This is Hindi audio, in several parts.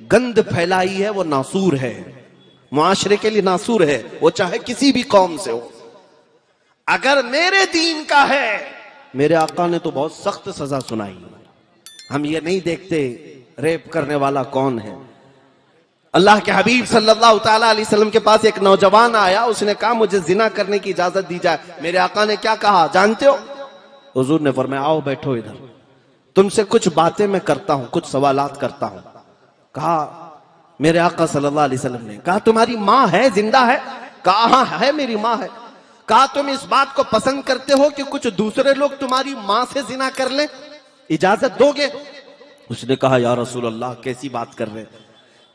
गंद फैलाई है वो नासूर है, मुआशरे के लिए नासूर है, वो चाहे किसी भी कौम से हो। अगर मेरे दीन का है, मेरे आका ने तो बहुत सख्त सजा सुनाई। हम ये नहीं देखते रेप करने वाला कौन है। अल्लाह के हबीब सल्लल्लाहु ताला अलैहि वसल्लम के पास एक नौजवान आया, उसने कहा मुझे जिना करने की इजाजत दी जाए। मेरे आका ने क्या कहा जानते हो? हुजूर ने फरमाया आओ बैठो इधर, तुमसे कुछ बातें मैं करता हूं, कुछ सवालात करता हूं। कहा मेरे आका सल्लल्लाहु अलैहि वसल्लम ने कहा तुम्हारी माँ है, जिंदा है? कहा हाँ है मेरी माँ है। कहा तुम इस बात को पसंद करते हो कि कुछ दूसरे लोग तुम्हारी माँ से जिना कर लें, इजाजत दोगे? उसने कहा या रसूल अल्लाह कैसी बात कर रहे हैं,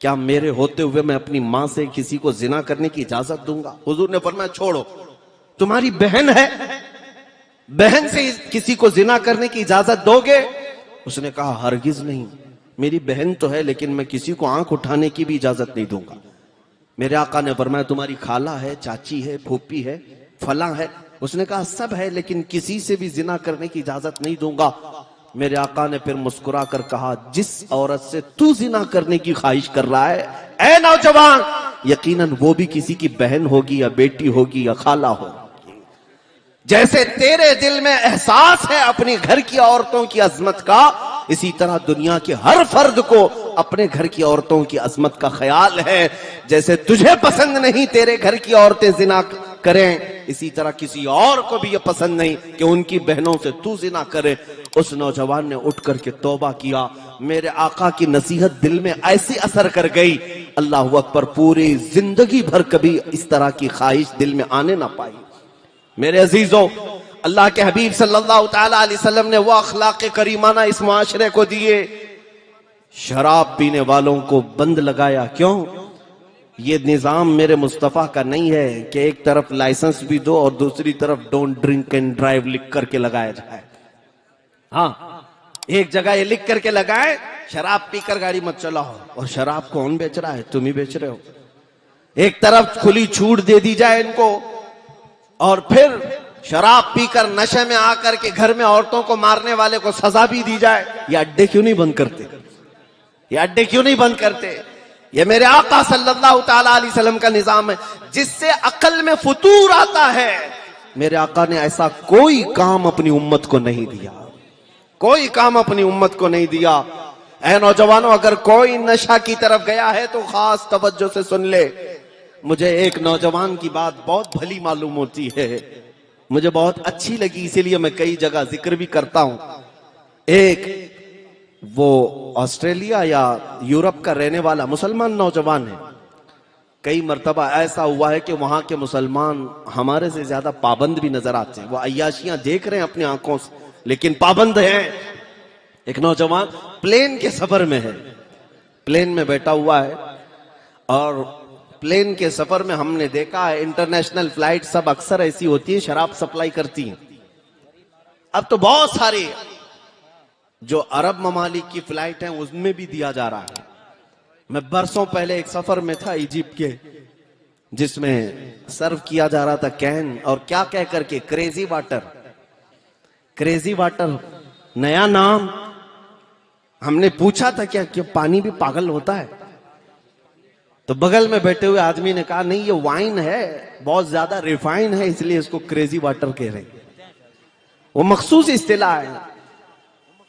क्या मेरे होते हुए मैं अपनी माँ से किसी को जिना करने की इजाजत दूंगा? हुजूर ने फरमाया छोड़ो, तुम्हारी बहन है, बहन से किसी को जिना करने की इजाजत दोगे? उसने कहा हरगिज नहीं, मेरी बहन तो है लेकिन मैं किसी को आंख उठाने की भी इजाजत नहीं दूंगा। मेरे आका ने फरमाया तुम्हारी खाला है, चाची है, फूफी है, फला है? उसने कहा सब है लेकिन किसी से भी जिना करने की इजाजत नहीं दूंगा। मेरे आका ने फिर मुस्कुरा कर कहा जिस औरत से तू जिना करने की ख्वाहिश कर रहा है ए नौजवान, यकीनन वो भी किसी की बहन होगी या बेटी होगी या खाला होगी। जैसे तेरे दिल में एहसास है अपने घर की औरतों की अजमत का, इसी तरह दुनिया के हर फर्द को अपने घर की औरतों की अजमत का ख्याल है। जैसे तुझे पसंद नहीं तेरे घर की औरतें जिना करें, इसी तरह किसी और को भी ये पसंद नहीं कि उनकी बहनों से तू जिना करे। उस नौजवान ने उठ करके तौबा किया। मेरे आका की नसीहत दिल में ऐसी असर कर गई, अल्लाह अकबर, पूरी जिंदगी भर कभी इस तरह की ख्वाहिश दिल में आने ना पाई। मेरे अजीजों, अल्लाह के हबीब सल्लल्लाहु ताला अलैहि वसल्लम ने वो अखलाक करीमाना इस मुआशरे को दिए। शराब पीने वालों को बंद लगाया। क्यों? ये निजाम मेरे मुस्तफा का नहीं है कि एक तरफ लाइसेंस भी दो और दूसरी तरफ डोंट ड्रिंक एंड ड्राइव लिख करके लगाया जाए। हाँ, एक जगह ये लिख करके लगाए शराब पीकर गाड़ी मत चलाओ, और शराब कौन बेच रहा है? तुम ही बेच रहे हो। एक तरफ खुली छूट दे दी जाए इनको, और फिर शराब पीकर नशे में आकर के घर में औरतों को मारने वाले को सजा भी दी जाए। ये अड्डे क्यों नहीं बंद करते? ये अड्डे क्यों नहीं बंद करते? ये मेरे आका सल्लल्लाहु ताला अलैहि वसल्लम का निजाम है जिससे अकल में फुतूर आता है। मेरे आका ने ऐसा कोई काम अपनी उम्मत को नहीं दिया, कोई काम अपनी उम्मत को नहीं दिया। ऐ नौजवानों, अगर कोई नशा की तरफ गया है तो खास तवज्जो से सुन ले। मुझे एक नौजवान की बात बहुत भली मालूम होती है, मुझे बहुत अच्छी लगी, इसीलिए मैं कई जगह जिक्र भी करता हूं। एक वो ऑस्ट्रेलिया या यूरोप का रहने वाला मुसलमान नौजवान है। कई मर्तबा ऐसा हुआ है कि वहां के मुसलमान हमारे से ज्यादा पाबंद भी नजर आते हैं। वो अय्याशियां देख रहे हैं अपनी आंखों से लेकिन पाबंद हैं। एक नौजवान प्लेन के सफर में है, प्लेन में बैठा हुआ है, और प्लेन के सफर में हमने देखा है इंटरनेशनल फ्लाइट सब अक्सर ऐसी होती है, शराब सप्लाई करती हैं। अब तो बहुत सारी जो अरब ममालिक की फ्लाइट है उसमें भी दिया जा रहा है। मैं बरसों पहले एक सफर में था इजिप्ट के, जिसमें सर्व किया जा रहा था कैन, और क्या कह करके क्रेजी वाटर, क्रेजी वाटर नया नाम। हमने पूछा था क्या पानी भी पागल होता है? तो बगल में बैठे हुए आदमी ने कहा नहीं, ये वाइन है, बहुत ज्यादा रिफाइन है, इसलिए इसको क्रेजी वाटर कह रहे हैं। वो मखसूस इस्तिलाह है,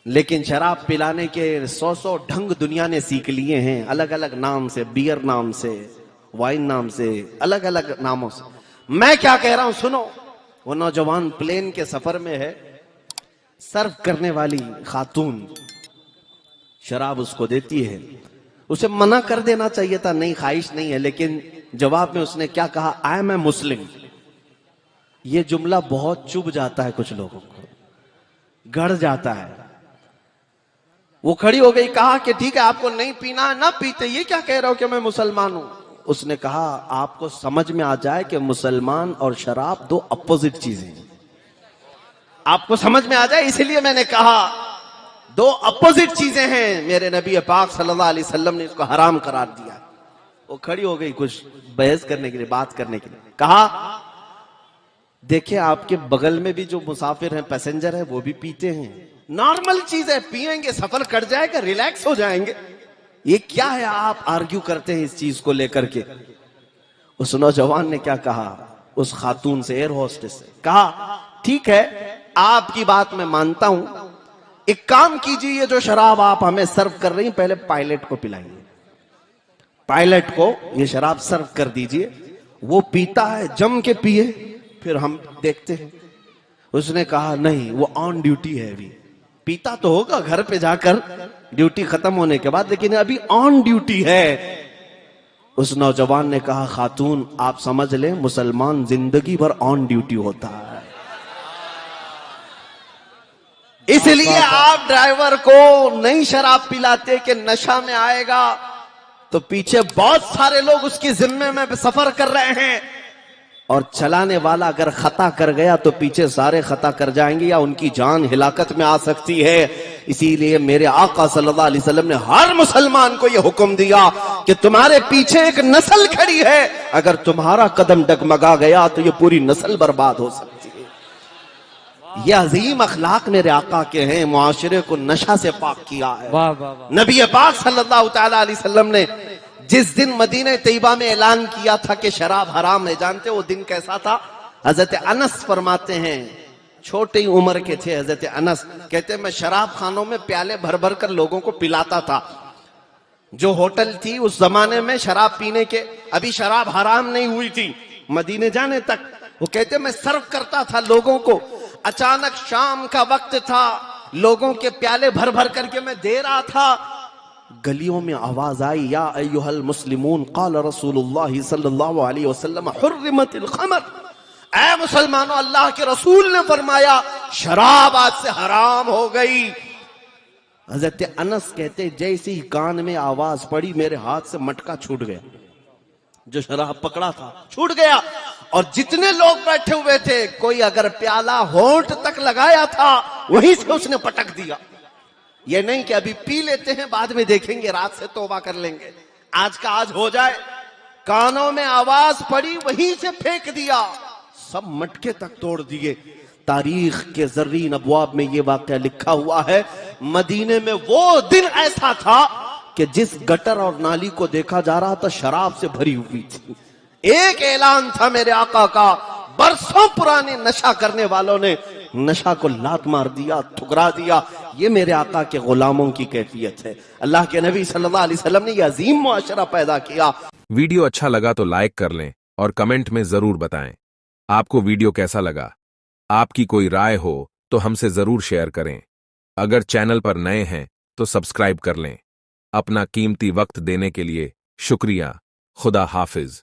लेकिन शराब पिलाने के 100 ढंग दुनिया ने सीख लिए हैं, अलग अलग नाम से, बियर नाम से, वाइन नाम से, अलग अलग नामों से। मैं क्या कह रहा हूं सुनो। वो नौजवान प्लेन के सफर में है, सर्व करने वाली खातून शराब उसको देती है। उसे मना कर देना चाहिए था, नहीं ख्वाहिश नहीं है, लेकिन जवाब में उसने क्या कहा, आई एम ए मुस्लिम। ये जुमला बहुत चुभ जाता है कुछ लोगों को, गड़ जाता है। वो खड़ी हो गई, कहा कि ठीक है आपको नहीं पीना ना पीते, ये क्या कह रहे हो कि मैं मुसलमान हूं? उसने कहा आपको समझ में आ जाए कि मुसलमान और शराब दो अपोजिट चीजें हैं, आपको समझ में आ जाए, इसलिए मैंने कहा दो अपोजिट चीजें हैं। मेरे नबी पाक सल्लल्लाहु अलैहि वसल्लम ने इसको हराम करार दिया। वो खड़ी हो गई कुछ बहस करने के लिए, बात करने के लिए। कहा देखिए आपके बगल में भी जो मुसाफिर हैं, पैसेंजर हैं, वो भी पीते हैं, नॉर्मल चीज है, पिएंगे सफर कट जाएगा, रिलैक्स हो जाएंगे। ये क्या है, आप आर्ग्यू करते हैं इस चीज को लेकर के। उस नौजवान ने क्या कहा, उस खातून से, एयर होस्टेस से कहा, ठीक है आपकी बात मैं मानता हूं, एक काम कीजिए, ये जो शराब आप हमें सर्व कर रही हैं, पहले पायलट को पिलाइए, पायलट को ये शराब सर्व कर दीजिए, वो पीता है, जम के पिए, फिर हम देखते हैं। उसने कहा नहीं, वो ऑन ड्यूटी है, अभी पीता तो होगा घर पे जाकर ड्यूटी खत्म होने के बाद, लेकिन अभी ऑन ड्यूटी है। उस नौजवान ने कहा, खातून आप समझ लें, मुसलमान जिंदगी भर ऑन ड्यूटी होता है, इसलिए आप ड्राइवर को नहीं शराब पिलाते कि नशा में आएगा तो पीछे बहुत सारे लोग उसकी जिम्मे में सफर कर रहे हैं, और चलाने वाला अगर खता कर गया तो पीछे सारे खता कर जाएंगे या उनकी जान हिलाकत में आ सकती है। इसीलिए मेरे आका सल्लल्लाहु अलैहि वसल्लम ने हर मुसलमान को यह हुक्म दिया कि तुम्हारे पीछे एक नस्ल खड़ी है, अगर तुम्हारा कदम डगमगा गया तो ये पूरी नस्ल बर्बाद हो सकती है। ये अजीम अखलाक मेरे आका के हैं, मुआशरे को नशा से पाक किया है। वाह वाह वाह। नबी पाक सल्लल्लाहु तआला अलैहि वसल्लम ने जिस दिन मदीने तैयबा में ऐलान किया था कि शराब हराम है, जानते वो दिन कैसा था? हजरत अनस फरमाते हैं, छोटी उम्र के थे हजरत अनस, कहते मैं शराब खानों में प्याले भर भर कर लोगों को पिलाता था। जो होटल थी उस जमाने में शराब पीने के, अभी शराब हराम नहीं हुई थी मदीने जाने तक, वो कहते मैं सर्व करता था लोगों को। अचानक शाम का वक्त था, लोगों के प्याले भर भर करके मैं दे रहा था, गलियों में आवाज आई, या अय्युहल मुस्लिमून क़ाल रसूलुल्लाह सल्लल्लाहु अलैहि वसल्लम हुर्रिमतिल खमर, ऐ मुसलमानों अल्लाह के रसूल ने फरमाया शराब आज से हराम हो गई। हजरत अनस कहते जैसे ही कान में आवाज पड़ी मेरे हाथ से मटका छूट गया, जो शराब पकड़ा था छूट गया, और जितने लोग बैठे हुए थे, कोई अगर प्याला होंठ तक लगाया था वहीं से उसने पटक दिया। ये नहीं कि अभी पी लेते हैं बाद में देखेंगे, रात से तौबा कर लेंगे, आज का आज हो जाए। कानों में आवाज पड़ी वहीं से फेंक दिया, सब मटके तक तोड़ दिए। तारीख के जर्रीन अबवाब में यह वाकया लिखा हुआ है, मदीने में वो दिन ऐसा था कि जिस गटर और नाली को देखा जा रहा था शराब से भरी हुई थी। एक ऐलान था मेरे आका का, बरसों पुराने नशा करने वालों ने नशा को लात मार दिया, ठुकरा दिया। ये मेरे आका के गुलामों की कैफियत है। अल्लाह के नबी सल्लल्लाहु अलैहि वसल्लम ने यह अजीम मुआशरा पैदा किया। वीडियो अच्छा लगा तो लाइक कर लें और कमेंट में जरूर बताएं आपको वीडियो कैसा लगा। आपकी कोई राय हो तो हमसे जरूर शेयर करें। अगर चैनल पर नए हैं तो सब्सक्राइब कर लें। अपना कीमती वक्त देने के लिए शुक्रिया। खुदा हाफिज।